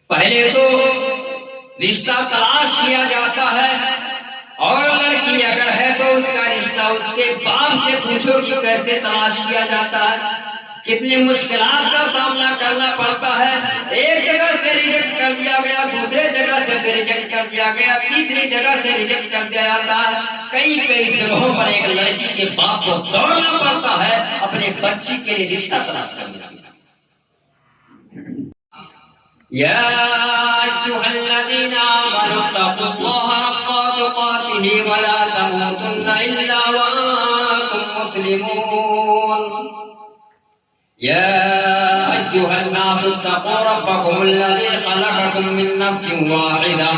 پہلے تو رشتہ تلاش کیا جاتا ہے، اور لڑکی اگر ہے تو اس کا رشتہ اس کے باپ سے پوچھو کہ کیسے تلاش کیا جاتا ہے، کتنی مشکلات کا سامنا کرنا پڑتا ہے۔ ایک جگہ سے ریجیکٹ کر دیا گیا، دوسرے جگہ سے ریجیکٹ کر دیا گیا، تیسری جگہ سے ریجیکٹ کر دیا جاتا ہے۔ کئی جگہوں پر ایک لڑکی کے باپ کو دوڑنا پڑتا ہے اپنے بچی کے لیے رشتہ تلاش کرنے کے لیے۔ یا ایھا الذین آمنوا اتقوا اللہ حق تقاته ولا تموتن الا وانتم مسلمون۔ یا ایھا الناس اتقوا ربکم الذی خلقکم من نفس واحدہ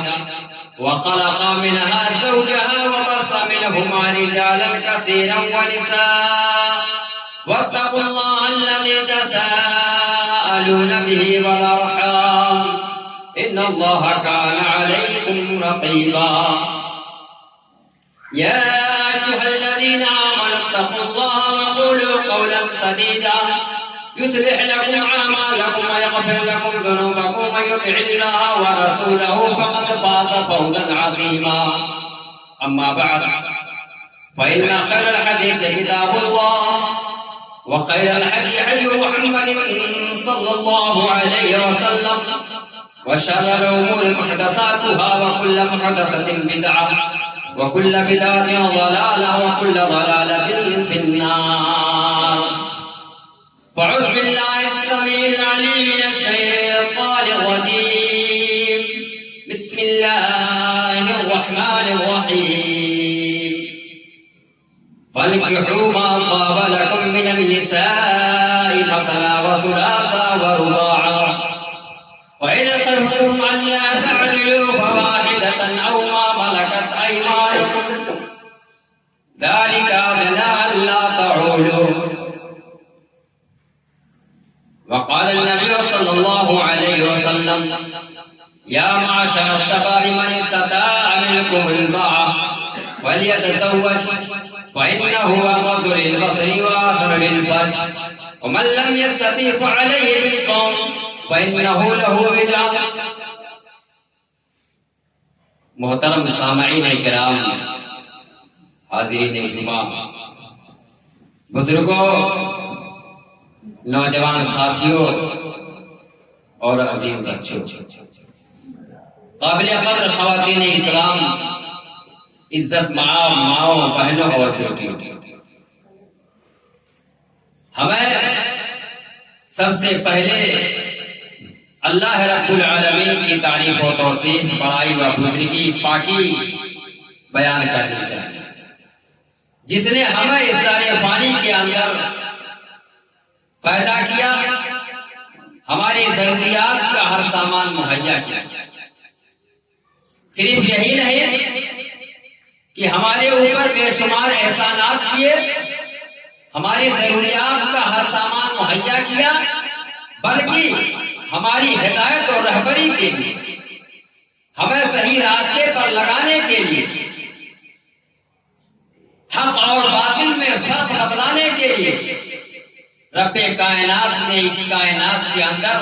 وخلق منها زوجها وبث منهما رجالا كثيرا ونساء واتقوا الله الذي تساءلون به والأرحام إن الله كان عليكم رقيبا۔ يا أيها الذين آمنوا اتقوا الله وقولوا قولا سديدا يصلح لكم أعمالكم ويغفر لكم ذنوبكم ومن يطع الله ورسوله فقد فاز فوزا عظيما۔ أما بعد فإن خير الحديث كتاب الله وخير الهدي هدي محمد صلى الله عليه وسلم وشر الأمور محدثاتها وكل محدثة بدعة وكل بدعة ضلالة وكل ضلالة في النار۔ فاعوذ بالله السميع العليم من الشيطان الرجيم، بسم الله الرحمن الرحيم۔ فانكحوا ما طاب لكم من النساء مثنى وثلاث ورباع، وإن خفتم ألا تعدلوا فواحدة أو ما ملكت أيمانكم ذلك أدنى ألا تعولوا۔ وقال النبي صلى الله عليه وسلم يا معشر الشباب من استطاع منكم الباءة فليتزوج فإنه أغض للبصر وآثر للفرج ومن لم يستطع فعليه بالصوم فإنه له وجاء۔ محترم سامعین کرام، حاضرین جمعہ، بزرگوں، نوجوان ساتھیوں اور عزیز بچوں، قابل قدر خواتین اسلام، عزت ماؤں، بہنوں اور بیٹیوں، ہمیں سب سے پہلے اللہ رب العالمین کی تعریف و توصیف، بڑائی و بزرگی، پاکی بیان کرنی چاہیے، جس نے ہمیں اس دار فانی کے اندر پیدا کیا، ہماری ضروریات کا ہر سامان مہیا کیا۔ صرف یہی نہیں کہ ہمارے اوپر بے شمار احسانات کیے، ہماری ضروریات کا ہر سامان مہیا کیا، بلکہ ہماری ہدایت اور رہبری کے لیے، ہمیں صحیح راستے پر لگانے کے لیے، حق اور باطل میں فرق بتلانے کے لیے رب کائنات نے اس کائنات کے اندر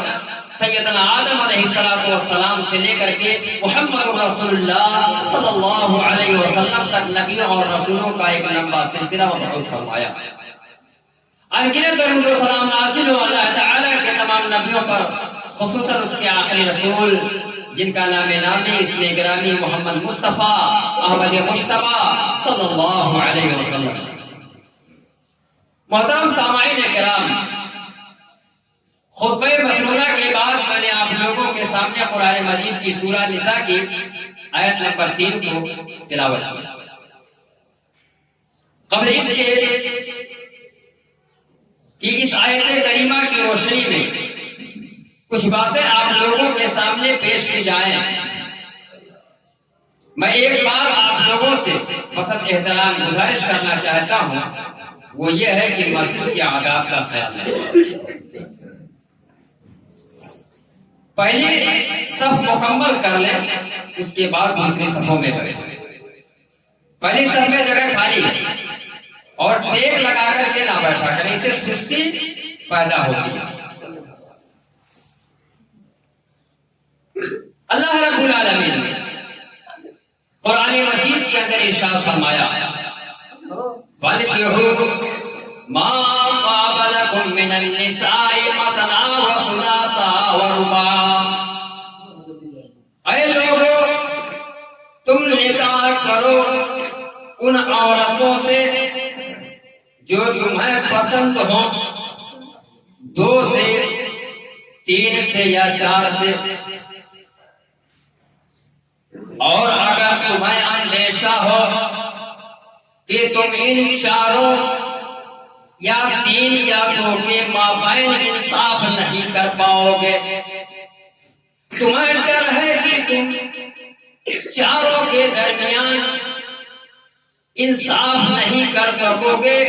سیدنا آدم علیہ السلام سے لے کر کے محمد رسول اللہ صلی اللہ علیہ وسلم تک نبیوں اور رسولوں کا ایک لمبا سلسلہ مبعوث فرمایا۔ انگیت درود و سلام نازل ہو اللہ تعالیٰ کے تمام نبیوں پر، خصوصاً اس کے آخری رسول جن کا نام نامی اسم گرامی محمد مصطفیٰ احمد مصطفیٰ صلی اللہ علیہ وسلم۔ محترم سامعین کرام، خطبہ مسنونہ کے بعد میں نے آپ لوگوں کے سامنے قرآن مجید کی سورہ نساء کی آیت نمبر 3 کو تلاوت کی۔ قبل اس کے کہ اس آیت کریمہ کی روشنی میں کچھ باتیں آپ لوگوں کے سامنے پیش کی جائیں، میں ایک بار آپ لوگوں سے مثلا احترام گزارش کرنا چاہتا ہوں، وہ یہ ہے کہ مسجد کے آداب کا خیال رکھیں۔ پہلے صف مکمل کر لیں، اس کے بعد دوسری صفوں میں بیٹھیں۔ پہلی صف میں جگہ خالی ہے اور ٹیک لگا کر کے نہ بیٹھا کریں، اس سے سستی پیدا ہوتی ہے۔ اللہ رب العالمین نے قرآن مجید کے اندر ارشاد فرمایا فَانكِحُوا مَا طَابَ لَكُم مِّنَ النِّسَاءِ مَثْنًى وَثُلَاثَ وَرُبَاعَ۔ اے لوگو تم نکاح کرو ان عورتوں سے جو تمہیں پسند ہو، 2 سے 3 سے یا 4 سے، اور اگر تمہیں اندیشہ ہو کہ تم ان 4 یا 3 یا 2 کے مابین انصاف نہیں کر پاؤ گے، تمہیں ڈر ہے کہ تم 4 کے درمیان انصاف نہیں کر سکو گے،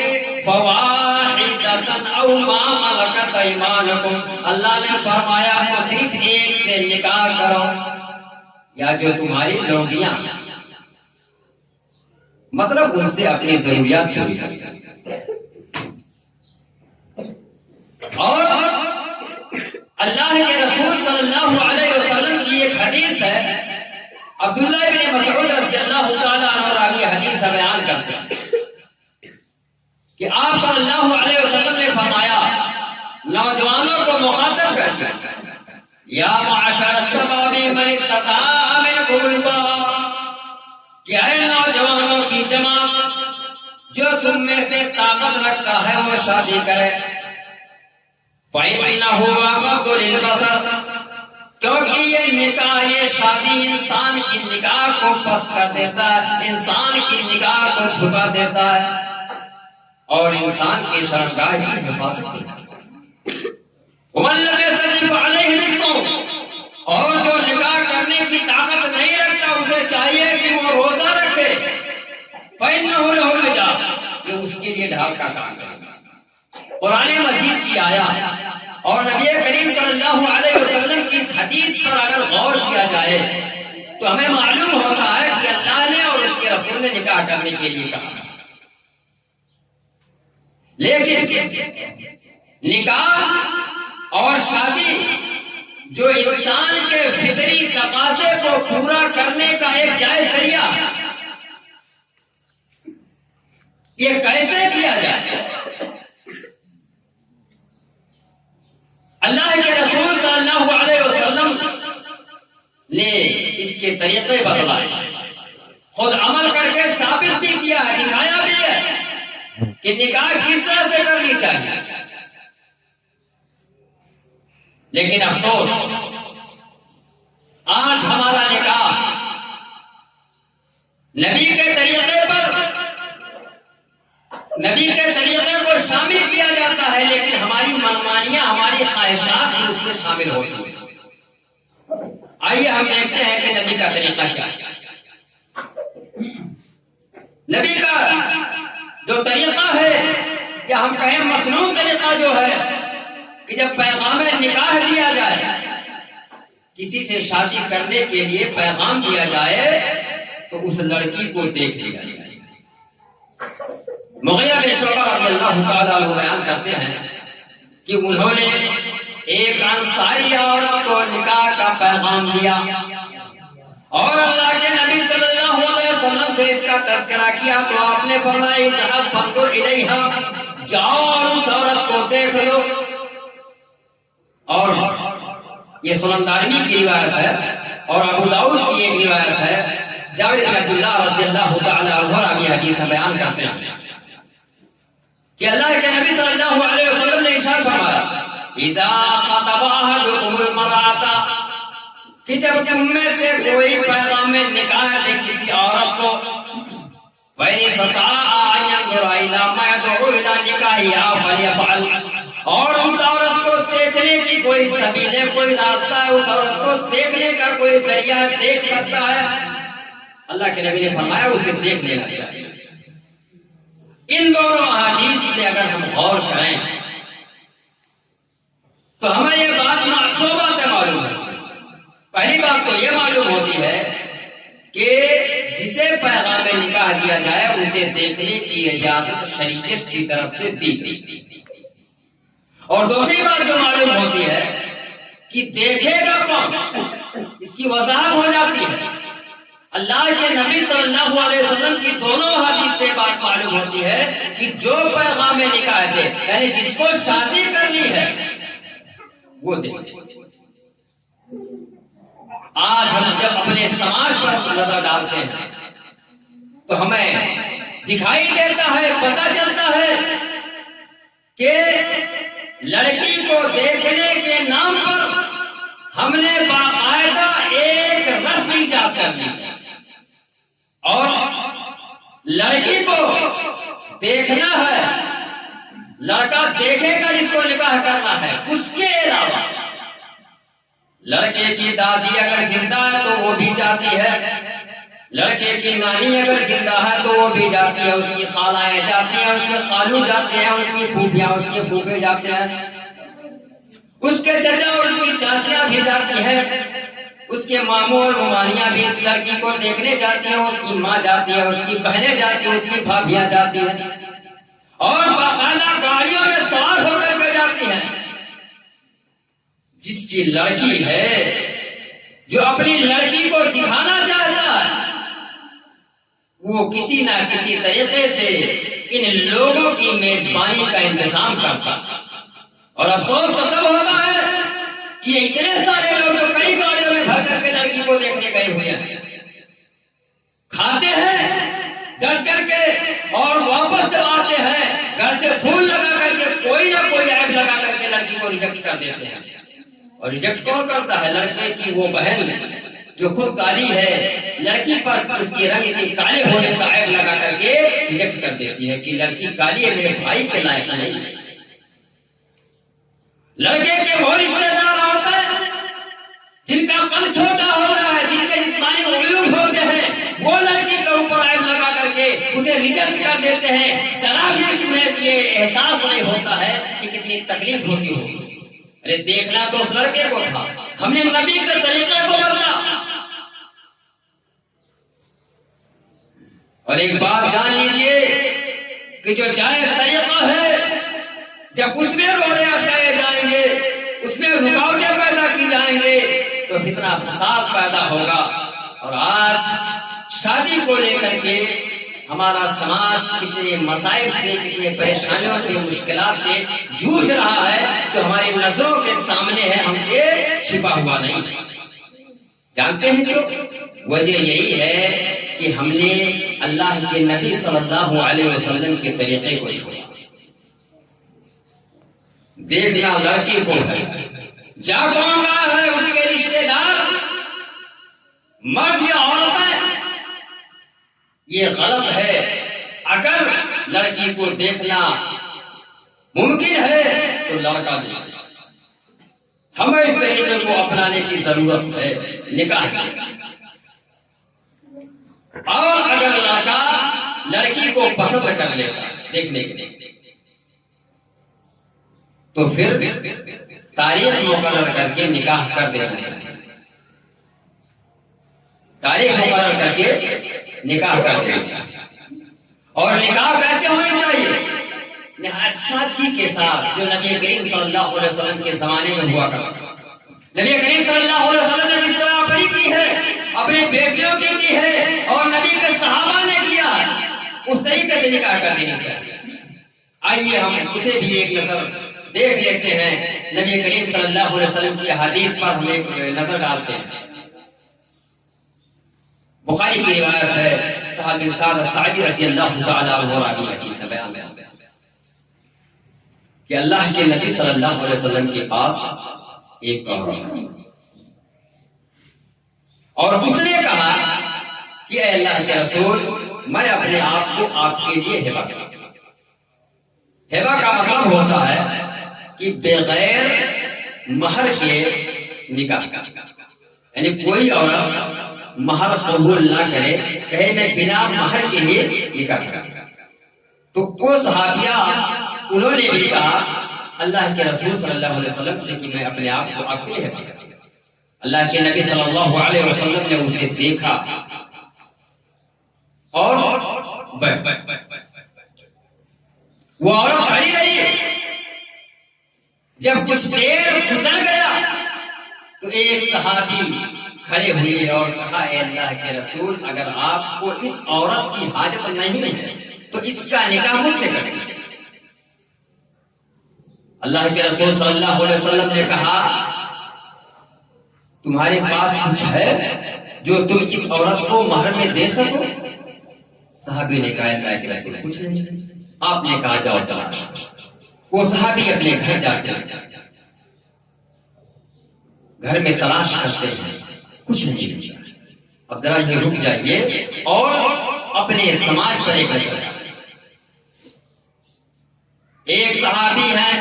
فواحدۃ او ما ملکت ایمانکم، اللہ نے فرمایا تو صرف 1 سے نکاح کرو، یا جو تمہاری لونڈیاں، مطلب ان سے اپنی ضروریات پوری کرو۔ اور اللہ کے رسول صلی اللہ علیہ وسلم کی ایک حدیث ہے، عبداللہ بن مسعود رضی اللہ تعالیٰ عنہ راوی حدیث بیان کرتے ہیں کہ آپ صلی اللہ علیہ وسلم نے فرمایا، نوجوانوں کو مخاطب کرتے یا معاشر الشباب من استطاع منکم الباء، کہ اے نوجوانوں کی جماعت جو تم میں سے طاقت رکھتا ہے وہ شادی کرے، فَإِنَّهُ أَغَضُّ لِلْبَصَرِ، کیونکہ یہ نکاح، یہ شادی انسان کی نگاہ کو پست کر دیتا ہے، انسان کی نگاہ کو چھپا دیتا ہے، اور انسان کی شرمگاہ کی حفاظت کرتا ہے۔ وَمَن لَّمْ يَسْتَطِعْ فَعَلَيْهِ الصَّوْمُ، اور جو نکاح کرنے کی طاقت نہیں رکھتا اسے چاہیے کہ وہ روزہ رکھے، فَإِنَّهُ لَهُ وِجَاءٌ، یہ اس کے لیے ڈھال کا کام ہے۔ قرآن مجید کی آیات اور نبی کریم صلی اللہ علیہ وسلم کی اس حدیث پر اگر غور کیا جائے تو ہمیں معلوم ہوتا ہے کہ اللہ نے اور اس کے رسول نے نکاح کرنے کے لیے کہا، لیکن نکاح اور شادی جو انسان کے فطری تقاضے کو پورا کرنے کا ایک جائز ذریعہ، یہ کیسے کیا جائے؟ اللہ کے رسول صلی اللہ علیہ وسلم نے اس کے طریقے بتلائے، خود عمل کر کے ثابت بھی کیا ہے، دکھایا بھی ہے کہ نکاح کس طرح سے کرنی چاہیے۔ لیکن افسوس آج ہمارا نکاح نبی کے طریقے پر، نبی کے طریقے کو شامل کیا جاتا ہے، لیکن ہماری منمانیاں، ہماری خواہشات بھی اس میں شامل ہوتی ہیں۔ آئیے ہم دیکھتے ہیں کہ نبی کا طریقہ کیا ہے۔ نبی کا جو طریقہ ہے، یا ہم کہیں مصنوع طریقہ جو ہے، کہ جب پیغام نکاح دیا جائے، کسی سے شادی کرنے کے لیے پیغام دیا جائے تو اس لڑکی کو دیکھ لیا جائے۔ مغیرہ بن شعبہ رضی اللہ تعالیٰ عنہ بیان کرتے ہیں کہ انہوں نے ایک انصاری عورت کو نکاح کا پیغام دیا، اور اللہ کے نبی صلی اللہ علیہ وسلم سے اس کا تذکرہ کیا تو آپ نے فرمایا اذهب فانظر الیہا، جاؤ اور اس عورت کو دیکھ لو۔ اور یہ سنن دارمی کی روایت ہے اور ابو داؤد کی ایک روایت ہے، جابر بن عبداللہ رضی اللہ تعالیٰ عنہ راوی حدیث بیان کرتے ہیں کہ اللہ کے نبی صلی اللہ علیہ وسلم نے ارشاد فرمایا اذا خطب احدكم المرأة، کہ جب تم میں سے کوئی پیغام نکاح دے کسی عورت کو، وَإِنِ اسْتَطَاعَ أَن يَنظُرَ إِلَىٰ مَا يَدْعُو إِلَىٰ نِكَاحِهَا فَلْيَفْعَلْ، اور اس عورت کو دیکھنے کی کوئی سبیل ہے، کوئی راستہ ہے، اس عورت کو دیکھنے کا کوئی ذریعہ دیکھ سکتا ہے، اللہ کے نبی نے فرمایا اسے دیکھ لینا چاہیے۔ ان دونوں احادیث میں اگر ہم غور کریں تو ہمیں یہ بات دو باتیں معلوم ہے۔ پہلی بات تو یہ معلوم ہوتی ہے کہ جسے پیغام نکاح دیا جائے اسے دیکھنے کی اجازت شریعت کی طرف سے دی گئی، اور دوسری بات جو معلوم ہوتی ہے کہ دیکھے گا کون، اس کی وضاحت ہو جاتی ہے۔ اللہ کے نبی صلی اللہ علیہ وسلم کی دونوں حدیث سے بات معلوم ہوتی ہے کہ جو پیغام نکاح دے، یعنی جس کو شادی کرنی ہے وہ دے۔ آج ہم جب اپنے سماج پر نظر ڈالتے ہیں تو ہمیں دکھائی دیتا ہے، پتہ چلتا ہے کہ لڑکی کو دیکھنے کے نام پر ہم نے باقاعدہ ایک رسم ایجاد کر لی اور لڑکی کو دیکھنا ہے، لڑکا دیکھے گا جس کو نکاح کرنا ہے۔ اس کے علاوہ لڑکے کی دادی اگر زندہ ہے تو وہ بھی جاتی ہے، لڑکے کی نانی اگر زندہ ہے تو وہ بھی جاتی ہے، اس کی خالائیں جاتی ہیں، اس کے خالو جاتے ہیں، اس کی پھوپھیاں اس کے پھوپھے جاتے ہیں، اس کے چچا اور اس کی چاچیاں بھی جاتی ہیں، اس کے ماموں اور ممانیاں بھی لڑکی کو دیکھنے جاتی ہیں، اس کی ماں جاتی ہے، اس کی بہنیں جاتی ہیں، اس کی بھابیاں جاتی ہیں اور باقاعدہ گاڑیوں میں سوار ہو کر کے جاتی ہیں۔ جس کی لڑکی ہے، جو اپنی لڑکی کو دکھانا چاہتا ہے، وہ کسی نہ کسی طریقے سے ان لوگوں کی میزبانی کا انتظام کرتا ہے۔ اور افسوس تو تب ہوتا ہے کہ یہ اتنے سارے لوگ جو کئی گاڑیوں میں بھر کر کے لڑکی کو دیکھنے گئے ہوئے ہیں، کھاتے ہیں ڈٹ کر کے اور واپس سے آتے ہیں، گھر سے پھول لگا کر کے کوئی نہ کوئی عیب لگا کر کے لڑکی کو ریجیکٹ کر دیتے ہیں۔ اور ریجیکٹ کون کرتا ہے؟ لڑکے کی وہ بہن جو خود کالی ہے، لڑکی پر اس کی رنگ کے کالے ہونے کا عیب لگا کر کے ریجیکٹ کر دیتی ہے کہ لڑکی کالی ہے، میرے بھائی کے لائق نہیں ہے۔ لڑکے کے وہ رشتے دار ہوتے ہیں جن کا قد چھوٹا ہوتا ہے، جن کے جسمانی عیوب ہوتے ہیں، وہ لڑکی کے اوپر عیب لگا کر کے اسے ریجیکٹ کر دیتے ہیں۔ ذرا بھی میں یہ احساس نہیں ہوتا ہے کہ کتنی تکلیف ہوتی ہوگی۔ ارے دیکھنا تو اس لڑکے کو تھا، ہم نے نبی کے طریقے کو بدلا۔ اور ایک بات جان لیجئے کہ جو جائز طریقہ ہے، جب اس میں روڑے اٹکائے جائیں گے، اس میں رکاوٹیں پیدا کی جائیں گے تو فتنہ فساد پیدا ہوگا۔ اور آج شادی کو لے کر کے ہمارا سماج کتنے مسائل سے، کتنے پریشانیوں سے، مشکلات سے جوجھ رہا ہے جو ہماری نظروں کے سامنے ہے، ہم سے چھپا ہوا نہیں۔ جانتے ہیں کیوں؟ وجہ یہی ہے کہ ہم نے اللہ کے نبی صلی اللہ علیہ وسلم کے طریقے کو چھوڑا۔ دیکھنا لڑکی کو ہے، جا کون رہا ہے، اس کے رشتے دار مرد یا عورتیں، یہ غلط ہے۔ اگر لڑکی کو دیکھنا ممکن ہے تو لڑکا دیکھے۔ ہمیں اس طریقے کو اپنانے کی ضرورت ہے نکاح کی۔ اور اگر لڑکا لڑکی کو پسند کر لیتا دیکھنے کے لیے تو پھر تاریخ مقرر کر کے نکاح کر دینا چاہیے۔ تاریخ مقرر کر کے نکاح کر دینا چاہیے۔ اور نکاح کیسے ہونی چاہیے؟ نہایت سادگی کے ساتھ، جو نبی کریم صلی اللہ علیہ وسلم کے زمانے میں ہوا کرتا۔ نبی کریم صلی اللہ علیہ وسلم نے جس طرح اپنی کی ہے، اپنی بیٹیوں کی ہے اور نبی کے صحابہ نے کیا، اس طریقے سے نکاح کر دینا چاہیے۔ آئیے ہم اسے بھی ایک نظر دیکھ لیتے ہیں۔ نبی کریم صلی اللہ علیہ وسلم کی حدیث پر ہم ایک نظر ڈالتے ہیں۔ بخاری کی روایت ہے، صحابی سعد سعدی رضی اللہ تعالی عنہ راوی حدیث ہے، بیان کہ اللہ کے نبی صلی اللہ علیہ وسلم کے پاس ایک عورت اور اس نے کہا کہ اے اللہ کے رسول، میں اپنے آپ کو آپ کے لیے ہبہ کرتا ہوں۔ ہبہ کا مطلب ہوتا ہے کہ بغیر مہر کے نکاح کا، یعنی کوئی عورت مہر قبول نہ کرے، کہے میں بنا مہر کے لیے نکاح کرتا۔ تو وہ صحابیہ انہوں نے بھی کہا اللہ کے رسول صلی اللہ علیہ وسلم سے کہ میں اپنے آپ کو آپ کے لیے ہبہ کرتا ہوں۔ اللہ کے نبی صلی اللہ علیہ وسلم نے اسے دیکھا اور وہ عورت کھڑی رہی۔ جب کچھ دیر گزر گیا تو ایک صحابی کھڑے ہوئے اور کہا اے اللہ کے رسول اگر آپ کو اس عورت کی حاجت نہیں ہے تو اس کا نکاح مجھ سے کر دیجیے۔ اللہ کے رسول صلی اللہ علیہ وسلم نے کہا تمہارے پاس کچھ ہے جو تم اس عورت کو مہر میں دے سکو؟ صحابی نے کہا اللہ کے رسول کچھ نہیں۔ آپ نے کہا جاؤ تلاش۔ وہ صحابی اپنے گھر جاتے ہیں، گھر میں تلاش کرتے ہیں، کچھ نہیں ملتا۔ اب ذرا یہ رک جائیے اور اپنے سماج پر ایک نظر ڈالیں۔ ایک صحابی ہے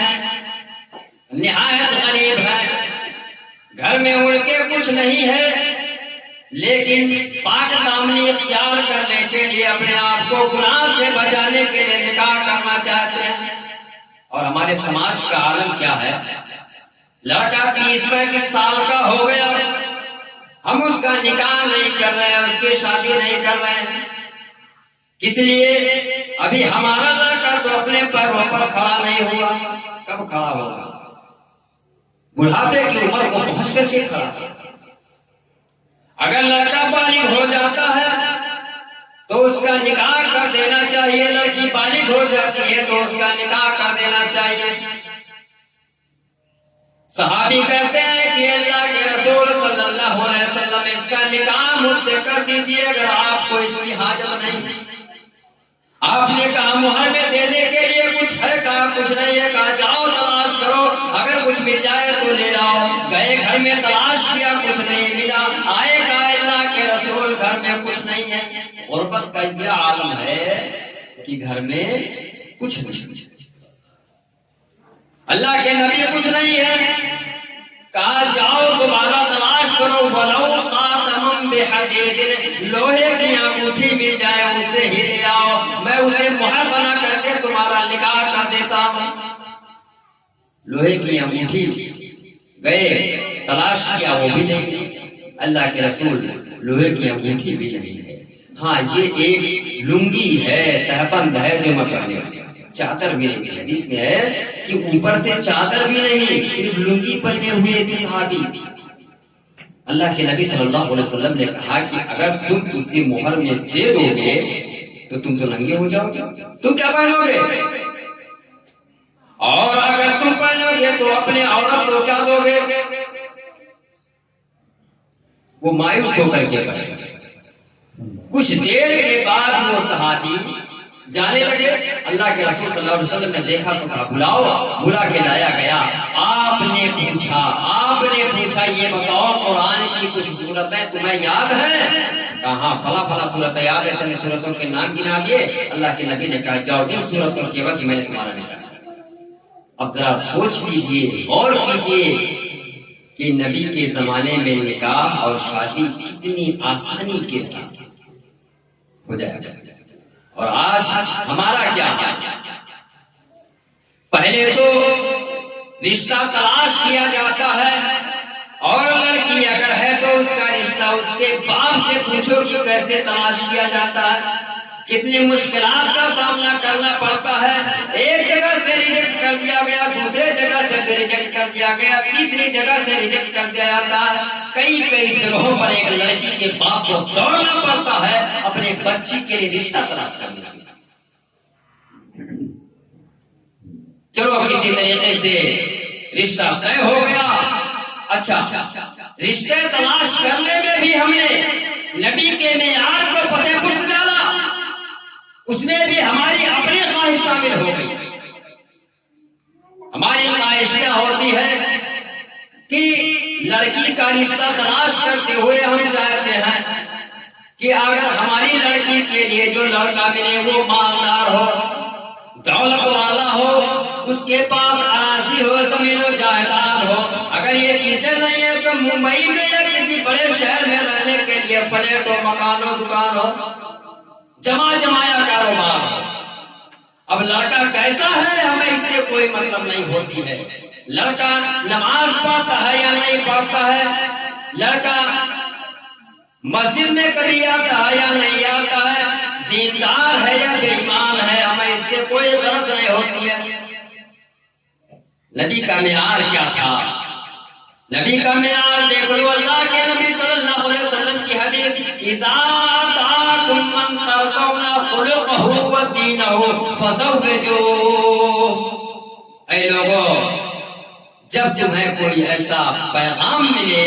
نہایت غریب ہے، گھر میں ان کے کچھ نہیں ہے، لیکن پاک دامنی اختیار کرنے کے لیے اپنے آپ کو گناہ سے بچانے کے لیے نکاح کرنا چاہتے ہیں۔ اور ہمارے سماج کا عالم کیا ہے؟ لڑکا 30-35 سال کا ہو گیا، ہم اس کا نکاح نہیں کر رہے ہیں، اس کی شادی نہیں کر رہے ہیں۔ کس لیے؟ ابھی ہمارا لڑکا تو اپنے پیروں پر کھڑا نہیں ہوا، کب کھڑا ہوگا؟ بڑھاپے کی عمر کو پہنچ کر کے کھڑا ہوگا۔ اگر لڑکا بالغ ہو جاتا ہے تو اس کا نکاح کر دینا چاہیے، لڑکی بالغ ہو جاتی ہے تو اس کا نکاح کر دینا چاہیے۔ صحابی کہتے ہیں کہ اللہ کے رسول صلی اللہ علیہ وسلم اس کا نکاح مجھ سے کر دیجیے اگر آپ کو اس کی حاجت نہیں۔ آپ نے کہا مہر میں دینے کے لیے کچھ ہے؟ کہا کچھ نہیں ہے۔ کہا جاؤ تلاش کرو، اگر کچھ مل جائے تو لے آؤ۔ گئے گھر میں تلاش کیا، کچھ نہیں ملا۔ آئے کہا اللہ کے رسول گھر میں کچھ نہیں ہے۔ غربت کا یہ عالم ہے کہ گھر میں کچھ نہیں۔ اللہ کے نبی کچھ نہیں ہے، کہا جاؤ دوبارہ تلاش کرو، وَلَوْ خَاتَمًا بِحَدِيدٍ، لوہے کی انگوٹھی مل جائے اسے ہی لے آؤ، میں اسے مہر بنا کر کے تمہارا نکاح کر دیتا ہوں۔ لوہے کی انگوٹھی گئے تلاش کیا، وہ بھی نہیں۔ اللہ کے رسول لوہے کی انگوٹھی بھی نہیں ہے، ہاں یہ ایک لنگی ہے، تہبند ہے جو میں پہنے والی، چادر بھی نہیں۔ حدیث میں ہے کہ اوپر سے چادر بھی نہیں، صرف لنگی پہنے ہوئے تھے صحابی۔ اللہ کے نبی صلی اللہ علیہ وسلم نے کہا کہ اگر تم اسے مہر میں دے دو گے تو تم تو ننگے ہو جاؤ گے، تم کیا پہنو گے؟ اور اگر تم پہنو گے تو اپنے عورت کو کیا دو گے؟ وہ مایوس ہو کر کے پڑے۔ کچھ دیر کے بعد وہ صحابی جانے لگے۔ اللہ کے رسول صلی اللہ علیہ وسلم نے دیکھا تو کہا بلاؤ، بلا کے لایا گیا۔ آپ نے پوچھا یہ بتاؤ قرآن کی کچھ صورتیں تمہیں یاد ہیں؟ کہا فلاں فلاں صورت یاد ہے، چند صورتوں کے نام گنا دیے۔ اللہ کے نبی نے کہا جاؤ جن صورتوں کی وجہ سے میں نے تمہارا نکاح۔ اب ذرا سوچ لیجیے، غور کیجیے کہ نبی کے زمانے میں نکاح اور شادی کتنی آسانی کے ساتھ ہو جائے، اور آج ہمارا کیا ہے؟ پہلے تو رشتہ تلاش کیا جاتا ہے، اور لڑکی اگر ہے تو اس کا رشتہ اس کے باپ سے پوچھو کہ کیسے تلاش کیا جاتا ہے، کتنی مشکلات کا سامنا کرنا پڑتا ہے۔ ایک جگہ سے ریجیکٹ کر دیا گیا، دوسرے جگہ سے بھی ریجیکٹ کر دیا گیا، تیسری جگہ سے ریجیکٹ کر دیا جاتا ہے۔ کئی جگہوں پر ایک لڑکی کے باپ کو دوڑنا پڑتا ہے اپنے بچی کے لیے رشتہ تلاش کرنے کے لیے۔ چلو کسی طریقے سے رشتہ طے ہو گیا۔ اچھا، رشتے تلاش کرنے میں بھی ہم نے نبی کے معیار کو پسے پشت ڈالا، اس میں بھی ہماری اپنی خواہش شامل ہو گئی۔ ہماری خواہش کیا ہوتی ہے کہ لڑکی کا رشتہ تلاش کرتے ہوئے ہم چاہتے ہیں کہ اگر ہماری لڑکی کے لیے جو لڑکا ملے وہ مالدار ہو، دولت والا ہو، اس کے پاس اراضی ہو، زمین و جائیداد ہو۔ اگر یہ چیزیں نہیں ہیں تو ممبئی میں یا کسی بڑے شہر میں رہنے کے لیے فلیٹ ہو، مکان ہو، دکان ہو، جمایا کاروبار ہو۔ اب لڑکا کیسا ہے ہمیں اس سے کوئی مطلب نہیں ہوتی ہے، لڑکا نماز پڑھتا ہے یا نہیں پڑھتا ہے، لڑکا مسجد میں کبھی آتا ہے یا نہیں آتا ہے، دیندار ہے یا بے ایمان ہے، ہمیں اس سے کوئی غرض نہیں ہوتی ہے۔ نبی کا معیار کیا تھا؟ نبی کا معیار دیکھ لو، اللہ کے نبی صلی اللہ علیہ وسلم کی حدیث، اذا آتاکم من ترضون خلقہ ودینہ فزوجوہ، اے لوگوں جب تمہیں کوئی ایسا پیغام ملے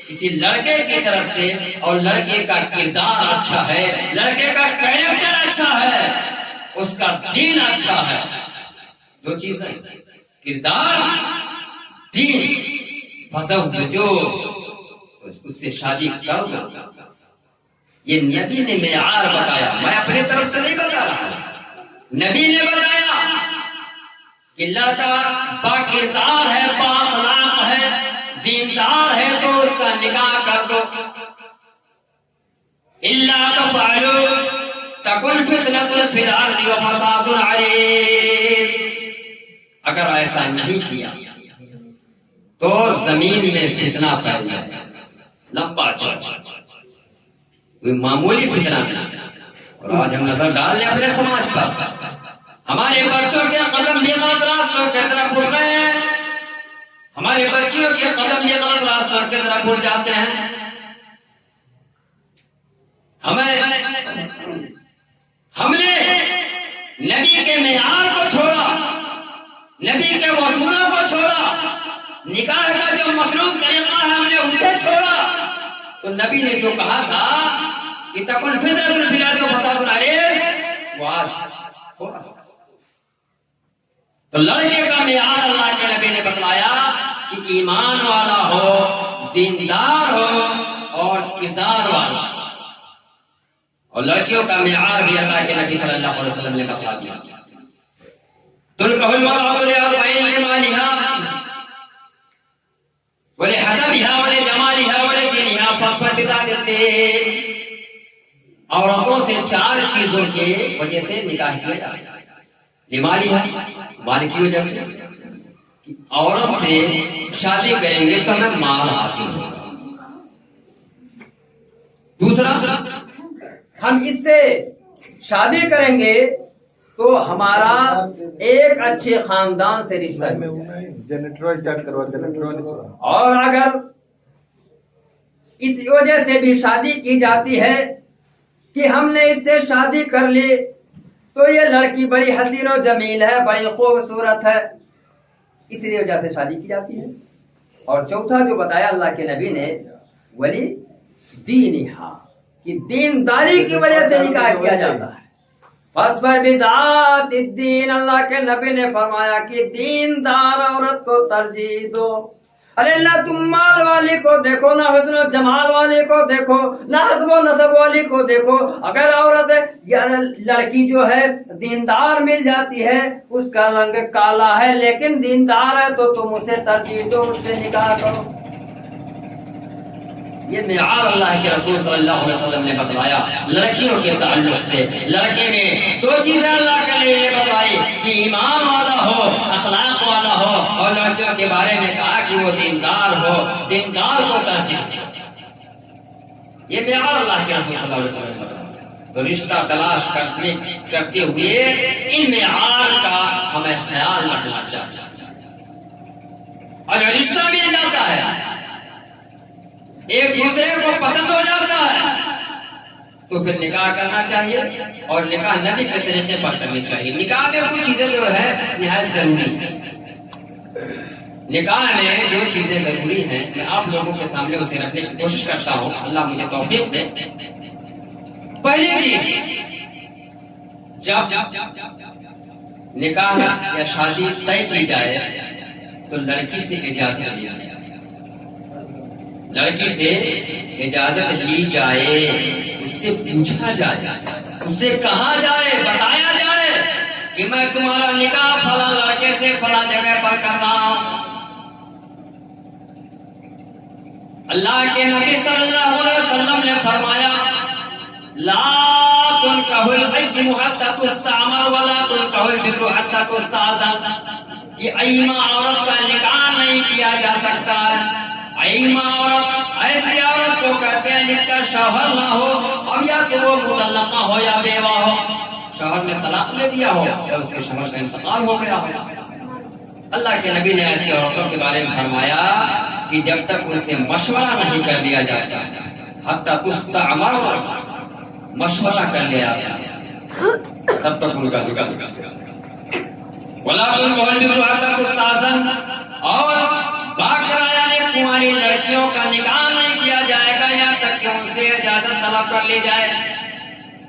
کسی لڑکے کی طرف سے اور لڑکے کا کردار اچھا ہے، لڑکے کا کیریکٹر اچھا ہے، اس کا دین اچھا ہے، دو چیزیں کردار دین، فزوجوہ تو اس سے شادی کر دو۔ یہ نبی نے معیار بتایا، میں اپنی طرف سے نہیں بتا رہا، نبی نے بتایا کہ لڑکا با کردار ہے، با اخلاق ہے، دیندار ہے تو اس کا نکاح کر دو۔ الا تفعلوا تکن فتنة فی الارض وفساد عریض، اگر ایسا نہیں کیا تو زمین میں فتنہ پھیل جائے، لمبا چوڑا، کوئی معمولی فتنہ نہیں۔ اور آج ہم نظر ڈال لیں اپنے سماج پر، ہمارے بچوں کے قدم بھی غلط راستوں کی طرف اٹھ رہے ہیں، ہمارے بچیوں کے قدم بھی غلط راستوں کی طرف اٹھ جاتے ہیں۔ ہم نے نبی کے معیار کو چھوڑا، نبی کے اصولوں کو چھوڑا، نکاح کا جو مخلوق طریقہ ہے ہم نے اسے چھوڑا۔ تو نبی نے جو کہا تھا کہ تکن فتنة فی الارض وفساد عریض، وہ آج ہو رہا۔ تو لڑکے کا معیار اللہ کے نبی نے بتلایا کہ ایمان والا ہو، دیندار ہو اور کردار والا، اور لڑکیوں کا معیار بھی اللہ کے نبی صلی اللہ علیہ وسلم نے بتلا دیا۔ تنکح المرأة لأربع لمالها ولحسبها ولجمالها ولدينها فاصبر بذات الدين، عورتوں سے چار چیزوں کی وجہ سے نکاح کیا جائے، لمالها مال کی وجہ سے، عورت سے شادی کریں گے تو ہمیں مال حاصل ہوگا، دوسرا ہم اس سے شادی کریں گے تو ہمارا ایک اچھے خاندان سے رشتہ ہے، اور اگر اس وجہ سے بھی شادی کی جاتی ہے کہ ہم نے اس سے شادی کر لی تو یہ لڑکی بڑی حسین و جمیل ہے، بڑی خوبصورت ہے، اس لیے وجہ سے شادی کی جاتی ہے۔ اور چوتھا جو بتایا اللہ کے نبی نے، ولی دینہا، کہ دینداری کی وجہ سے نکاح کیا جاتا ہے۔ فاصبر بذات الدین، اللہ کے نبی نے فرمایا کہ دیندار عورت کو ترجیح دو۔ ارے نہ تم مال والے کو دیکھو، نہ حسن و جمال والے کو دیکھو، نہ حسب و نسب والے کو دیکھو، اگر عورت یا لڑکی جو ہے دیندار مل جاتی ہے، اس کا رنگ کالا ہے لیکن دیندار ہے تو تم اسے ترجیح دو، اس سے نکاح کرو۔ یہ معیار اللہ کے رسول صلی اللہ علیہ وسلم نے بتلایا لڑکیوں کے تعلق سے۔ لڑکے نے دو چیزیں اللہ کے لیے بتلائی کہ ایمان والا ہو، اخلاق والا ہو، اور لڑکیوں کے بارے میں کہا کہ وہ دیندار ہو، دیندار کو ترجیح دے۔ یہ معیار اللہ کے رسول صلی اللہ علیہ وسلم نے بتلایا۔ تو رشتہ تلاش کرتے ہوئے ان معیار کا ہمیں خیال رکھنا چاہیے۔ اور رشتہ مل جاتا ہے، ایک دوسرے کو پسند ہو جاتا ہے تو پھر نکاح کرنا چاہیے، اور نکاح نبی کے طریقے پر کرنی چاہیے۔ نکاح میں کچھ چیزیں جو ہے نہایت ضروری ہے، نکاح میں جو چیزیں ضروری ہیں میں آپ لوگوں کے سامنے اسے رکھنے کی کوشش کرتا ہوں، اللہ مجھے توفیق دے۔ پہلی چیز، جب نکاح یا شادی طے کی جائے تو لڑکی سے اجازت لی جائے، لڑکی سے اجازت لی جائے، اس سے پوچھا جائے، اس سے کہا جائے، بتایا جائے کہ میں تمہارا نکاح فلاں لڑکے سے فلاں جگہ پر کر رہا ہوں۔ اللہ کے نبی صلی اللہ علیہ وسلم نے فرمایا لا تنکح الایم حتی تستعمر ولا تنکح البکر حتی تستأذن، یہ ایمہ عورت کا نکاح نہیں کیا جا سکتا۔ ایمہ عورت ایسی عورت کو کہتے ہیں جس کا شوہر نہ ہو، اب یا تو وہ مطلقہ ہو یا بیوہ ہو، شوہر نے طلاق دے دیا ہو یا اس کے شوہر کا انتقال ہو گیا ہو۔ اللہ کے نبی نے ایسی عورتوں کے بارے میں فرمایا کہ جب تک ان سے مشورہ نہیں کر لیا جاتا حتی تستعمر مشورہ کر لیا تب تک ان کا نکاح ولا تنكحوا البكر حتى تستأذن اور باقرایا نے کنواری لڑکیوں کا نکاح نہیں کیا جائے گا یہاں تک کہ ان سے اجازت طلب کر لی جائے.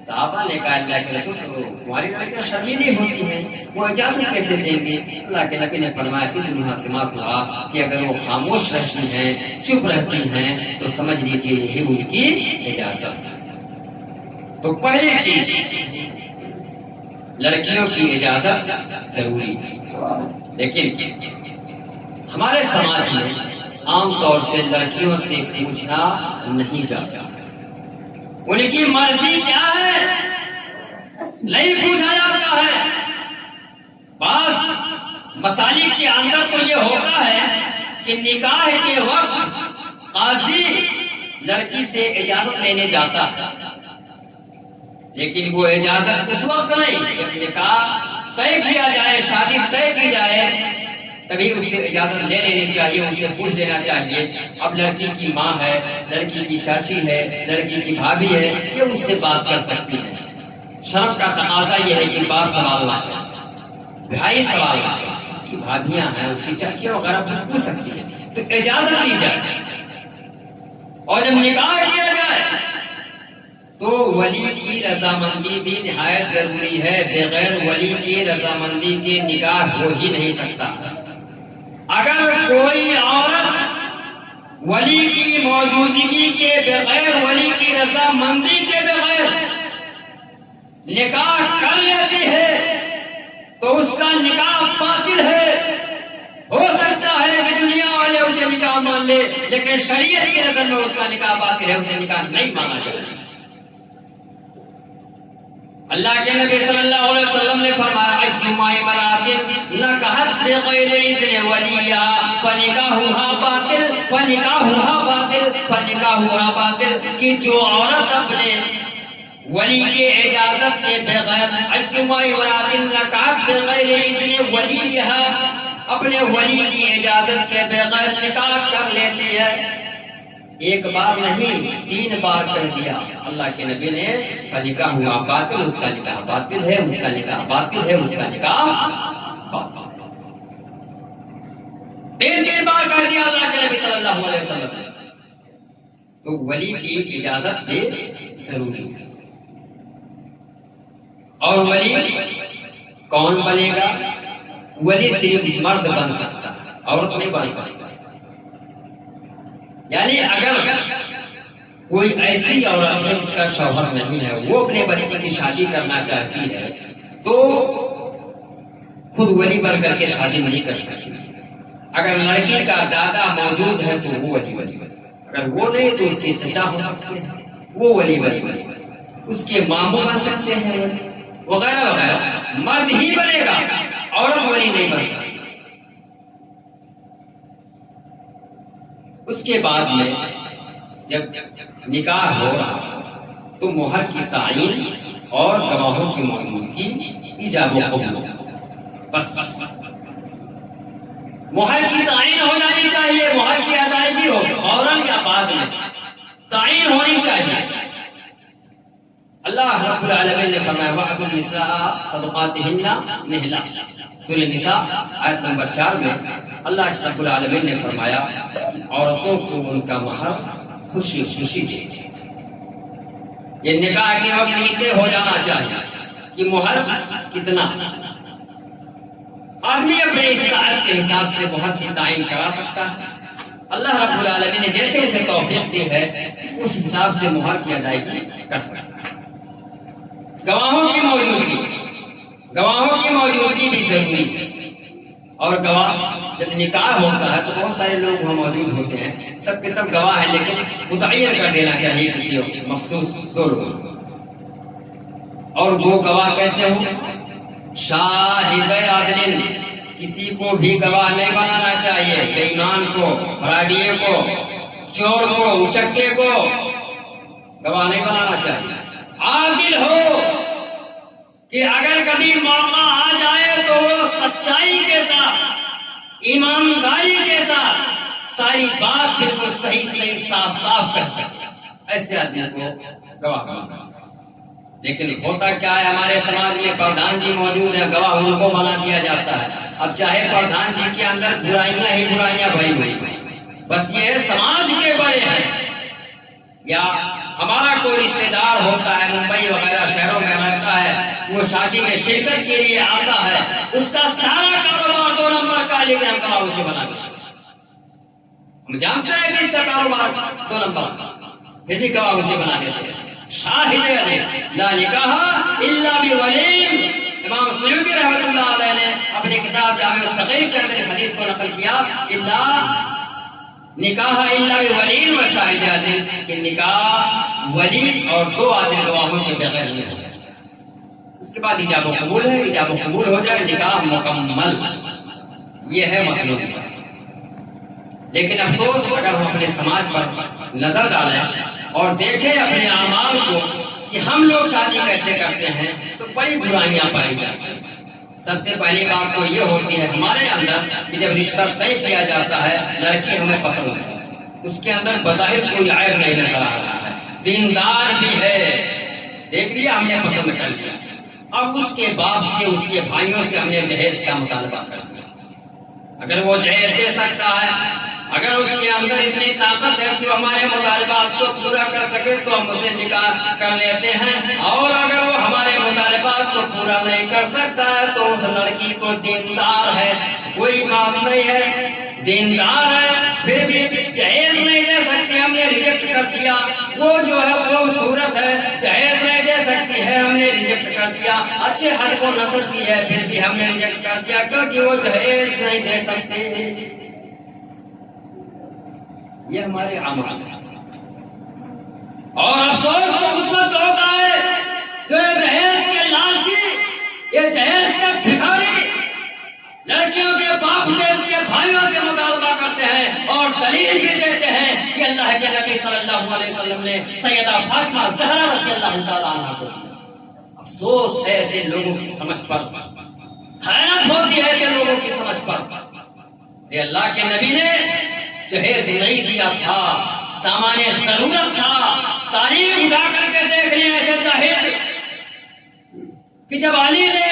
صحابہ نے کہا اللہ کے رسول کنواری لڑکیاں شرمیلی ہوتی ہیں وہ اجازت کیسے دیں گے؟ اللہ کے نبی نے فرمایا اس محاسمات ہوا کہ اگر وہ خاموش رہتی ہیں چپ رہتی ہیں تو سمجھ لیجیے یہی ان کی اجازت. تو پہلی چیز لڑکیوں کی اجازت ضروری ہے. لیکن ہمارے سماج میں عام طور سے لڑکیوں سے پوچھنا نہیں جاتا ان کی مرضی کیا ہے نہیں پوچھا جاتا ہے. بعض مسالک کے اندر تو یہ ہوتا ہے کہ نکاح کے وقت قاضی لڑکی سے اجازت لینے جاتا ہے لیکن وہ اجازت اس وقت نہیں جب نکاح طے کیا جائے شادی طے کی جائے تبھی اس سے اجازت لے لینی چاہیے ان سے پوچھ لینا چاہیے. اب لڑکی کی ماں ہے لڑکی کی چاچی ہے لڑکی کی بھابھی ہے یہ اس سے بات کر سکتی ہے. شرف کا تقاضا یہ ہے کہ باپ سوال نہ کرے بھائی سوال نہ کرے اس کی بھابیاں ہیں اس کی چاچیاں وغیرہ پوچھ سکتی ہیں تو اجازت دی جائے. اور جب نکاح کیا جائے تو ولی کی رضامندی بھی نہایت ضروری ہے. بغیر ولی کی رضامندی کے نکاح ہو ہی نہیں سکتا. اگر کوئی عورت ولی کی موجودگی کے بغیر ولی کی رضامندی کے بغیر نکاح کر لیتی ہے تو اس کا نکاح باطل ہے. ہو سکتا ہے کہ دنیا والے اسے نکاح مان لے لیکن شریعت کی نظر میں اس کا نکاح باطل ہے اسے نکاح نہیں مانا جائے. اللہ کے نبی صلی اللہ علیہ وسلم نے فرمایا ایما امرأۃ نکحت بغیر اذن ولیها فنکاحها باطل فنکاحها باطل فنکاحها باطل کہ جو عورت اپنے ولی کے اجازت کے بغیر ایما امرأۃ نکحت بغیر اذن ولیها اپنے ولی کی اجازت کے بغیر نکاح کر لیتی ہے ایک بار نہیں 3 بار کر دیا اللہ کے نبی نے فنکاح ہوا باطل اس کا نکاح باطل ہے اس کا نکاح باطل ہے اس کا نکاح باطل. 3 بار کر دیا اللہ کے نبی صلی اللہ علیہ وسلم. تو ولی کی اجازت بھی ضروری ہے. اور ولی کون بنے گا؟ ولی صرف مرد بن سکتا عورت نہیں بن سکتا. یعنی اگر کوئی ایسی عورت ہے جس کا شوہر نہیں ہے وہ اپنے بچے کی شادی کرنا چاہتی ہے تو خود ولی بن کر کے شادی نہیں کر سکتی. اگر لڑکی کا دادا موجود ہے تو وہ ولی اگر وہ نہیں تو اس کے چچا ہو سکتے ہیں وہ ولی اس کے ماموں بن سکتے ہیں وغیرہ وغیرہ. مرد ہی بنے گا عورت ولی نہیں بن سکتی. اس کے بعد میں جب نکاح ہو رہا تو مہر کی تعین اور گواہوں کی موجودگی ایجاب و قبول بس. مہر کی تعین ہو جانی چاہیے مہر کی ادائیگی ہو فوراً یا بعد میں تعین ہونی چاہیے. اللہ رب العالمین نے فرمایا وَأْتُوا النِّسَاءَ صَدُقَاتِهِنَّ نِحْلَةً سورہ نساء آیت نمبر 4 میں اللہ رب العالمین نے فرمایا عورتوں کو ان کا مہر خوشی خوشی دیجیے. یہ نکاح کے وقت ہی طے ہو جانا چاہیے کہ مہر کتنا. آدمی اپنے استطاعت کے حساب سے مہر کی تعین کرا سکتا ہے. اللہ رب العالمین نے جیسے اسے توفیق دی ہے اس حساب سے مہر کی ادائیگی کر سکتا ہے. گواہوں کی موجودگی بھی ضروری ہے. اور گواہ جب نکاح ہوتا ہے تو بہت سارے لوگ وہاں موجود ہوتے ہیں سب کے سب گواہ ہیں لیکن متعین کر دینا چاہیے کسی مخصوص دو لوگوں. اور وہ گواہ کیسے ہوں؟ شاہد عدل. کسی کو بھی گواہ نہیں بنانا چاہیے. بے ایمان کو فراڈیے کو چور کو اچکے کو گواہ نہیں بنانا چاہیے. عادل ہو کہ اگر کبھی موقع آ جائے تو وہ سچائی کے ساتھ ایمانداری کے ساتھ ساری بات بالکل صحیح صحیح صاف صاف کر سکے، ایسے آدمی کو گواہ بنا۔ لیکن ہوتا کیا ہے، ہمارے سماج میں پردھان جی موجود ہیں، گواہ ان کو بنا دیا جاتا ہے۔ اب چاہے پردھان جی کے اندر برائیاں ہی برائیاں بھری ہوئی، بس یہ سماج کے بڑے ہیں، یا ہمارا کوئی رشتے دار ہوتا ہے ممبئی وغیرہ شہروں میں رہتا ہے، وہ شادی میں شرکت کے لیے آتا ہے، اس کا سارا کاروبار 2 نمبر کا، لیکن ہم گواہ اسے بنا دیا۔ ہم جانتے ہیں کہ اس کا کاروبار 2 نمبر کا، پھر بھی گواہ اسے بنا دیتے ہیں۔ شاہد لا نکاح الا بولی، امام سیوطی رحمۃ اللہ علیہ نے اپنی کتاب جامع الصغیر کے اندر اس حدیث کو نقل کیا، الا نکاح الا بولی و شاہد عادل، کہ نکاح ولی اور 2 عادل گواہوں کے بغیر نہیں ہو سکتا۔ اس کے بعد ایجاب و قبول ہے، ایجاب و قبول ہو جائے نکاح مکمل، یہ ہے مسئلہ۔ لیکن افسوس اگر ہم اپنے سماج پر نظر ڈالیں اور دیکھیں اپنے اعمال کو کہ ہم لوگ شادی کیسے کرتے ہیں، تو بڑی برائیاں پائی جاتی ہیں۔ سب سے پہلی بات تو یہ ہوتی ہے ہمارے اندر کہ جب رشتہ طے کیا جاتا ہے، لڑکی ہمیں پسند ہے، اس کے اندر بظاہر کوئی عیب نہیں نظر آ رہا ہے، دیندار بھی ہے، دیکھ لیا ہم نے پسند کر لیا، اب اس کے باپ سے اس کے بھائیوں سے ہم نے جہیز کا مطالبہ کر دیا۔ اگر وہ جہیز دے سکتا ہے، اگر اس کے اندر اتنی طاقت ہے کہ ہمارے مطالبات کو پورا کر سکے، تو ہم اسے نکاح کر لیتے ہیں، اور اگر وہ ہمارے مطالبات کو پورا نہیں کر سکتا ہے تو اس لڑکی کو دیندار ہے، کوئی بات نہیں ہے، دیندار ہے، پھر بھی جہیز نہیں دے سکتی، ہم نے ریجیکٹ کر دیا، وہ جو ہے خوبصورت ہے، جہیز نہیں دے سکتی ہے، ہم نے ریجیکٹ کر دیا، اچھے حد کو نسل کی ہے، پھر بھی ہم نے ریجیکٹ کر دیا کیونکہ وہ جہیز نہیں دے سکتے۔ یہ ہمارے اعمال ہیں، اور افسوس تو اس وقت ہوتا ہے جو یہ جہیز کے لالچی، یہ جہیز کے بھکاری لڑکیوں کے باپ سے اس کے بھائیوں سے مطالبہ کرتے ہیں اور دلیل بھی دیتے ہیں کہ اللہ کے نبی صلی اللہ علیہ وسلم نے سیدہ فاطمہ زہرا رضی اللہ تعالیٰ عنہا کو دیا۔ افسوس ہے ایسے لوگوں کی سمجھ پر، حیرت ہوتی ہے ایسے لوگوں کی سمجھ پر۔ یہ اللہ کے نبی نے جہیز نہیں دیا تھا، سامان ضرورت تھا، تاریخ اٹھا کر کے دیکھ لیں ایسے جاہل کہ جب علی نے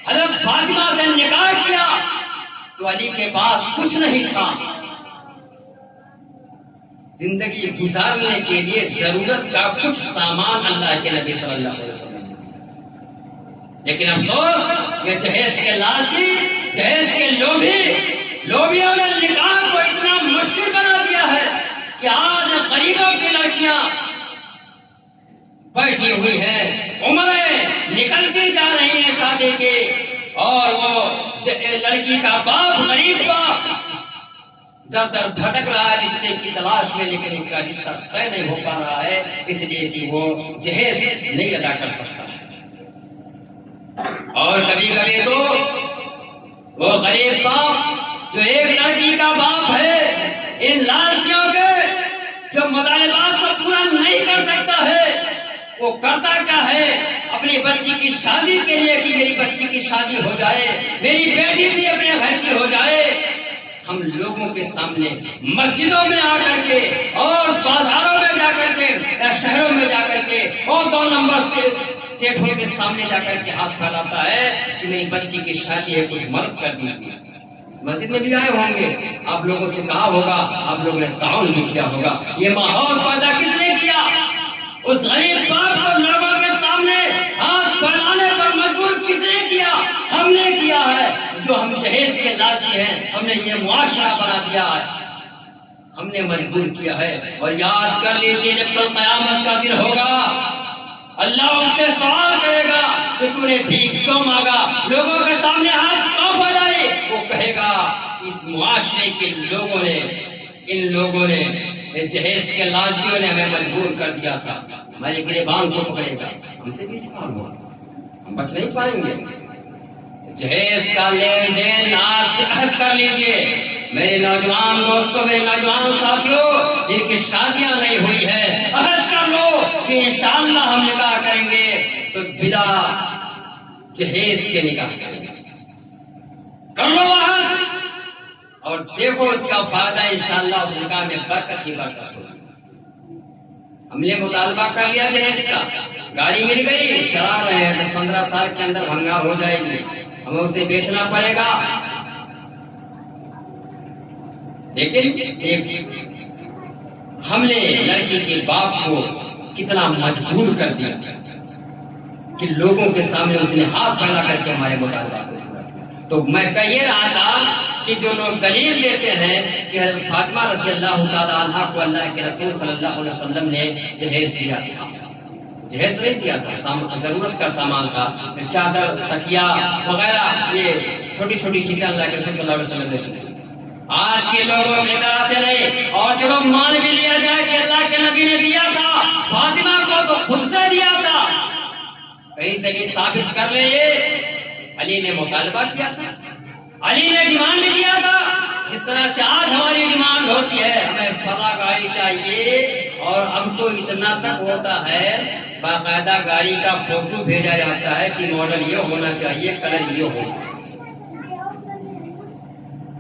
حضرت فاطمہ سے نکاح کیا تو علی کے پاس کچھ نہیں تھا، زندگی گزارنے کے لیے ضرورت کا کچھ سامان اللہ کے نبی صلی اللہ علیہ وسلم نے۔ لیکن افسوس یہ جہیز کے لالچی، جہیز کے لوبیوں نے نکاح کو اتنا مشکل بنا دیا ہے کہ آج غریبوں کی لڑکیاں بیٹھی ہوئی ہیں، عمریں نکلتی جا رہی ہیں شادی کی، اور وہ لڑکی کا باپ، غریب باپ در در بھٹک رہا ہے رشتے کی تلاش میں، لیکن اس کا رشتہ طے نہیں ہو پا رہا ہے، اس لیے کہ وہ جہیز نہیں ادا کر سکتا ہے۔ اور کبھی کبھی تو وہ غریب باپ جو ایک لڑکی کا باپ ہے، ان لالچیوں کے جو مطالبات کو پورا نہیں کر سکتا ہے، وہ کرتا کیا ہے، اپنی بچی کی شادی کے لیے کہ میری بچی کی شادی ہو جائے، میری بیٹی بھی اپنے گھر کی ہو جائے، ہم لوگوں کے سامنے مسجدوں میں آ کر کے اور بازاروں میں جا کر کے یا شہروں میں جا کر کے اور 2 نمبر سے سیٹھوں کے سامنے جا کر کے ہاتھ پھیلاتا ہے کہ میری بچی کی شادی ہے، کچھ مدد کر دیجیے۔ اس مسجد میں بھی آئے ہوں گے، آپ لوگوں سے کہا ہوگا، آپ لوگوں نے تعاون بھی کیا ہوگا۔ یہ ماحول پیدا کس نے کیا؟ اس غریب باپ کو لوگوں کے سامنے ہاتھ پھیلانے پر مجبور کس نے کیا؟ ہم نے کیا ہے، جو ہم جہیز کے لالچی ہیں، ہم نے یہ معاشرہ بنا دیا ہے، ہم نے مجبور کیا ہے۔ اور یاد کر لیجیے جب کل قیامت کا دن ہوگا، اللہ ان سے سوال کرے گا کہ تو نے بھیک کیوں مانگا، لوگوں کے سامنے ہاتھ کیوں پھیلائے؟ وہ کہے گا اس معاشرے کے لوگوں نے، ان لوگوں نے، جہیز کے لالچیوں نے ہمیں مجبور کر دیا تھا، ہمارے گریبان کو پکڑے گا، ہم سے بھی سوال ہوا، ہم بچ نہیں پائیں گے۔ جہیز کا لین دین آج سے عہد کر لیجئے، میرے نوجوان دوستوں، میرے نوجوان ساتھیوں، جن کی شادیاں نہیں ہوئی ہے، عہد کر لو کہ انشاءاللہ ہم نکاح کریں گے تو بلا جہیز کے نکاح کریں گے، کر لو عہد۔ اور دیکھو اس کا فائدہ انشاءاللہ اس نکاح میں برکت ہی برکت ہوگی۔ ہم نے مطالبہ کر لیا جہیز کا، گاڑی مل گئی، چلا رہے ہیں، 10-15 سال کے اندر بھنگار ہو جائے گی، ہمیں اسے بیچنا پڑے گا۔ لیکن ہم نے لڑکی کے باپ کو کتنا مجبور کر دیا کہ لوگوں کے سامنے اس نے ہاتھ پھیلا کر کے ہمارے مطالبہ کو پورا کیا۔ تو میں کہہ یہ رہا تھا کہ جو لوگ دلیل دیتے ہیں کہ حضرت فاطمہ رضی اللہ تعالیٰ عنہ کو اللہ کے رسول صلی اللہ علیہ وسلم نے جہیز دیا تھا، جہیز نہیں دیا تھا، ضرورت کا سامان تھا، چادر، تکیا وغیرہ، یہ چھوٹی چھوٹی چیزیں اللہ کے رسول صلی اللہ علیہ وسلم نے دی۔ آج کے لوگوں کی طرح سے نہیں، اور چلو مان بھی لیا جائے کہ اللہ کے نبی نے دیا تھا، فاطمہ کو تو خود سے دیا تھا، کہیں سے بھی ثابت کر لیں یہ علی نے مطالبہ کیا تھا، علی نے ڈیمانڈ کیا تھا، جس طرح سے آج ہماری ڈیمانڈ ہوتی ہے ہمیں فلاں گاڑی چاہیے، اور اب تو اتنا تک ہوتا ہے باقاعدہ گاڑی کا فوٹو بھیجا جاتا ہے کہ ماڈل یہ ہونا چاہیے، کلر یہ ہونا چاہیے،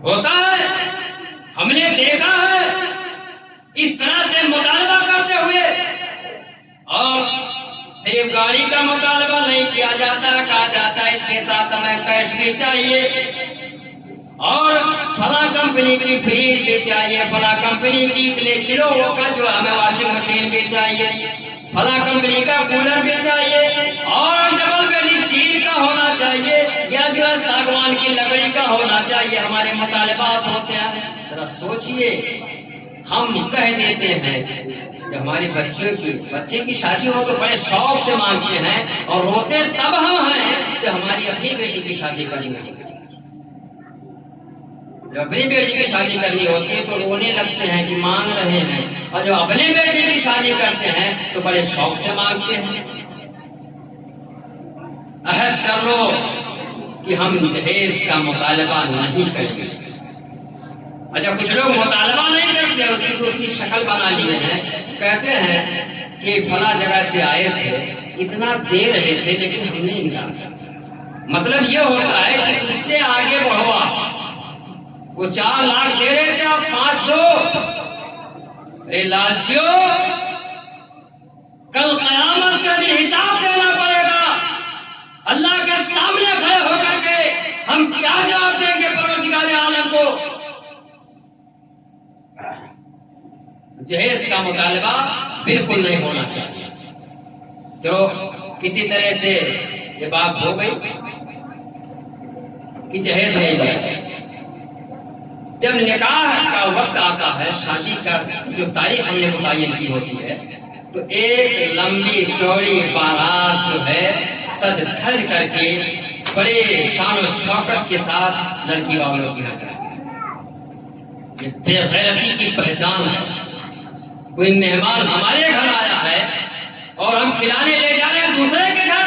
ہوتا ہے، ہم نے دیکھا ہے اس طرح سے مطالبہ کرتے ہوئے۔ اور صرف گاڑی کا مطالبہ نہیں کیا جاتا، کہا جاتا ہے اس کے ساتھ ہمیں کیش بھی چاہیے، اور فلاں کمپنی کی فریج بھی چاہیے، فلاں کمپنی کی کلو کا جو ہمیں واشنگ مشین بھی چاہیے، فلاں کمپنی کا کولر بھی چاہیے، اور ڈبل بیڈ اسٹیل کا ہونا چاہیے، یا جو ہے ساگوان کی لکڑی کا ہونا چاہیے، ہمارے مطالبات ہوتے ہیں۔ ذرا سوچئے، ہم کہہ دیتے ہیں کہ ہماری بچے کی شادی ہو تو بڑے شوق سے مانگتے ہیں، اور روتے تب ہم ہیں کہ ہماری اپنی بیٹی کی شادی کرنی ہوتی ہے، جب اپنی بیٹی کی شادی کرنی ہوتی ہے تو رونے لگتے ہیں کہ مانگ رہے ہیں، اور جب اپنے بیٹے کی شادی کرتے ہیں تو بڑے شوق سے مانگتے ہیں۔ عہد کر لو کہ ہم جہیز کا مطالبہ نہیں کریں گے، اور جب کچھ لوگ مطالبہ نہیں کرتے اسی کو اس کی شکل بنا لیے ہیں، کہتے ہیں کہ فلاں جگہ سے آئے تھے، اتنا دے رہے تھے لیکن ہم نے انکار کیا۔ مطلب یہ ہوتا ہے کہ اس سے آگے بڑھو، وہ 4 لاکھ دے رہے تھے، آپ 5 دو۔ ارے لالچیو، کل قیامت کا بھی حساب دینا پڑے گا، اللہ کے سامنے کھڑے ہو کر کے ہم کیا جواب دیں گے پروردگار عالم کو؟ جہیز کا مطالبہ بالکل نہیں ہونا چاہیے۔ چلو کسی طرح سے یہ بات ہو گئی کہ جہیز نہیں دیا۔ جب نکاح کا وقت آتا ہے، شادی کا جو تاریخ ہم نے متعین کی ہوتی ہے، تو ایک لمبی چوڑی بارات جو ہے سج دھج کر کے بڑے شان و شوکت کے ساتھ لڑکی والوں کے یہاں جاتی ہے۔ یہ بے غیرتی کی پہچان ہے۔ کوئی مہمان ہمارے گھر آیا ہے اور ہم کھلانے لے جا رہے ہیں دوسرے کے گھر،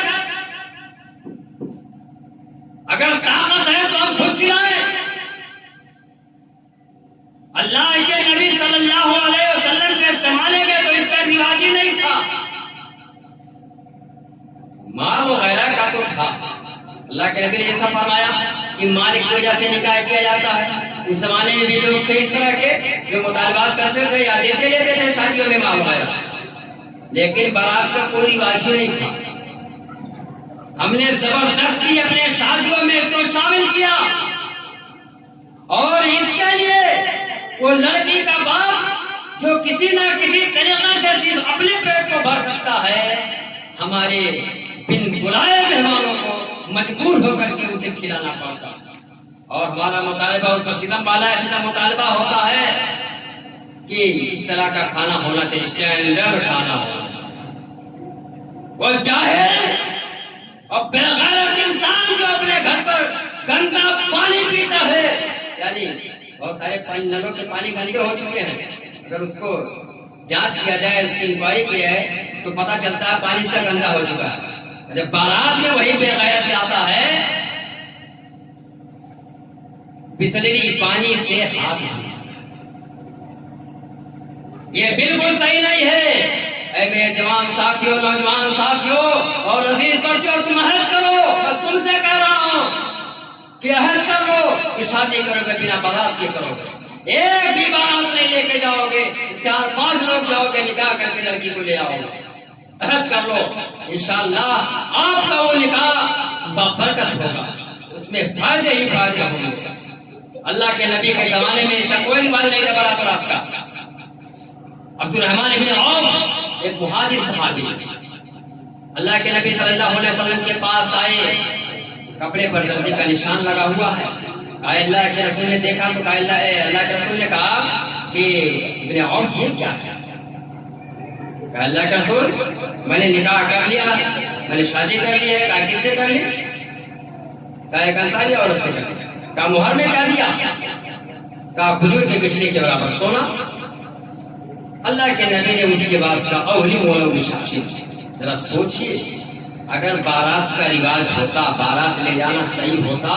اگر طاقت ہے تو ہم خود کھلائیں۔ اللہ کے نبی صلی اللہ علیہ وسلم کے زمانے میں تو اس کا رواج ہی نہیں تھا، مال وغیرہ کا تو تھا۔ اللہ کے نبی نے ایسا فرمایا کہ مالک کی وجہ سے نکاح کیا جاتا ہے۔ اس زمانے میں بھی لوگ تھے اس طرح کے جو مطالبات کرتے تھے یا دیتے لیتے تھے شادیوں میں مال وغیرہ، لیکن بارات کا کوئی رواج ہی نہیں تھا۔ ہم نے زبردستی اپنے شادیوں میں اس کو شامل کیا، اور اس کے لیے وہ لڑکی کا باپ جو کسی نہ کسی طریقے سے صرف اپنے پیٹ کو بھر سکتا ہے، ہمارے بن بلائے مہمانوں کو مجبور ہو کر کے اسے کھلانا پڑتا، اور ہمارا مطالبہ اس پر ستم والا ایسا مطالبہ ہوتا ہے کہ اس طرح کا کھانا ہونا چاہیے، اسٹینڈرڈ کھانا ہونا چاہیے۔ وہ جاہل اور بے غیرت انسان جو اپنے گھر پر گندا پانی پیتا ہے، یعنی بہت سارے نلوں کے پانی گندے ہو چکے ہیں، اگر اس کو جانچ کیا جائے، اس کی انکوائری کی جائے تو پتہ چلتا ہے پانی اس کا گندا ہو چکا ہے۔ جب بارات میں وہی بے غیرت آتا ہے، بسلری پانی سے ہاتھ دھوتا، یہ بالکل صحیح نہیں ہے۔ اے میرے جوان ساتھیوں، نوجوان ساتھیوں اور عزیز بچوں، تم عہد کرو، میں تم سے کہہ رہا ہوں کہ عہد کر لو کہ شادی کرو گے بنا بارات کے کرو گے، ایک بھی بارات نہیں لے کے جاؤ گے، 4-5 لوگ جاؤ گے نکاح کر کے لڑکی کو لے آؤ گے، عہد کر لو، انشاءاللہ آپ کا وہ نکاح بابرکت ہوگا، اس میں فائدے ہی فائدے ہوں گے۔ اللہ کے نبی کے زمانے میں اس کا کوئی رواج نہیں تھا برات کا۔ عبد الرحمن بن عوف ایک مہاجر صحابی اللہ کے نبی صلی اللہ علیہ وسلم کے پاس آئے، کپڑے پر زردی کا نشان لگا ہوا ہے۔ کہا اللہ کے رسول نے دیکھا تو کہا اللہ کے رسول نے کہا کہ ابن عوف یہ کیا ہے؟ کہا اللہ کے رسول میں نے نکاح کر لیا، میں نے شادی کر لی ہے۔ کہا کس سے کر لی؟ کہا ایک انصاری عورت سے کر لی۔ کہا مہر میں کیا دیا؟ کہا کھجور کے گٹھلی کے برابر سونا۔ اللہ کے نبی نے اس کے بعد کہا اولی مولو بشاشی، ذرا سوچئے اگر بارات کا رواج ہوتا، بارات لے جانا صحیح ہوتا،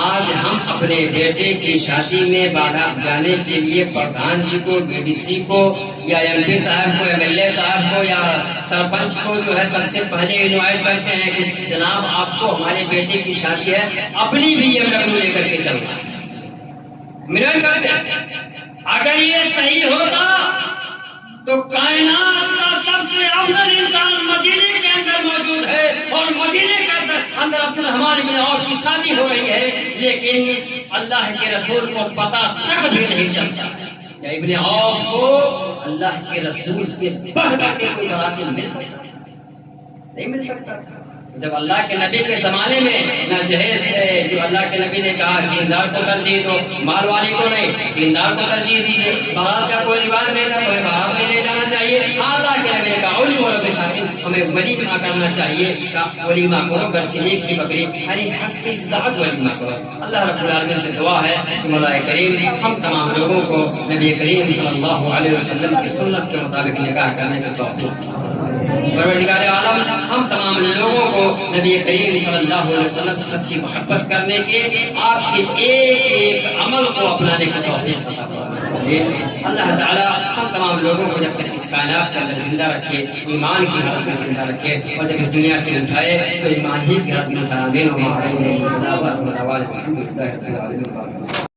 آج ہم اپنے بیٹے کی شادی میں بارات جانے کے لیے پردھان جی کو، بی ڈی سی کو یا ایم پی صاحب کو، ایم ایل اے صاحب کو یا سرپنچ کو جو ہے سب سے پہلے انوائٹ کرتے ہیں کہ جناب آپ کو ہمارے بیٹے کی شادی ہے، اپنی بھی BMW لے کر کے چلتا ہے، منٹ کرتے ہیں۔ اگر یہ صحیح ہوتا تو کائنات کا سب سے افضل انسان مدینے کے اندر موجود ہے، اور مدینے کے اندر عبد الرحمن بن عوف کی شادی ہو رہی ہے، لیکن اللہ کے رسول کو پتہ تک بھی نہیں چلتا کہ ابن عوف کو اللہ کے رسول سے بڑھ کر کے کوئی باراتی مل سکتا نہیں مل سکتا۔ جب اللہ کے نبی کے زمانے میں نہ جہیز ہے، جو اللہ کے نبی نے کہا دیندار کو ترجیح دو، مال والی کو نہیں، دیندار کو ترجیح دیجیے، بارات کا کوئی رواج نہیں تھا تو بارات میں لے جانا چاہیے۔ اللہ کے نبی نے کہا اولی مولو کے شادی ہمیں ولیمہ کرنا چاہیے، ولیمہ کرو گرچہ ایک کی بکری، یعنی حسب استطاعت ولیمہ کرو۔ اللہ رب العالمین سے دعا ہے کہ مولا کریم ہم تمام لوگوں کو نبی کریم صلی اللہ علیہ وسلم کی سنت کے مطابق نکاح کرنے کی توفیق۔ پروردگار عالم ہم تمام لوگوں کو نبی کریم صلی اللہ علیہ وسلم سے سچی محبت کرنے کے، آپ کے ایک ایک عمل کو اپنانے کی توفیق عطا فرمائے۔ اللہ تعالی ہم تمام لوگوں کو جب تک اس کائنات کے اندر زندہ رکھے، ایمان کی حالت میں زندہ رکھے، اور جب اس دنیا سے اٹھائے تو ایمان ہی کی حالت میں اٹھائے۔ آمین و آمین۔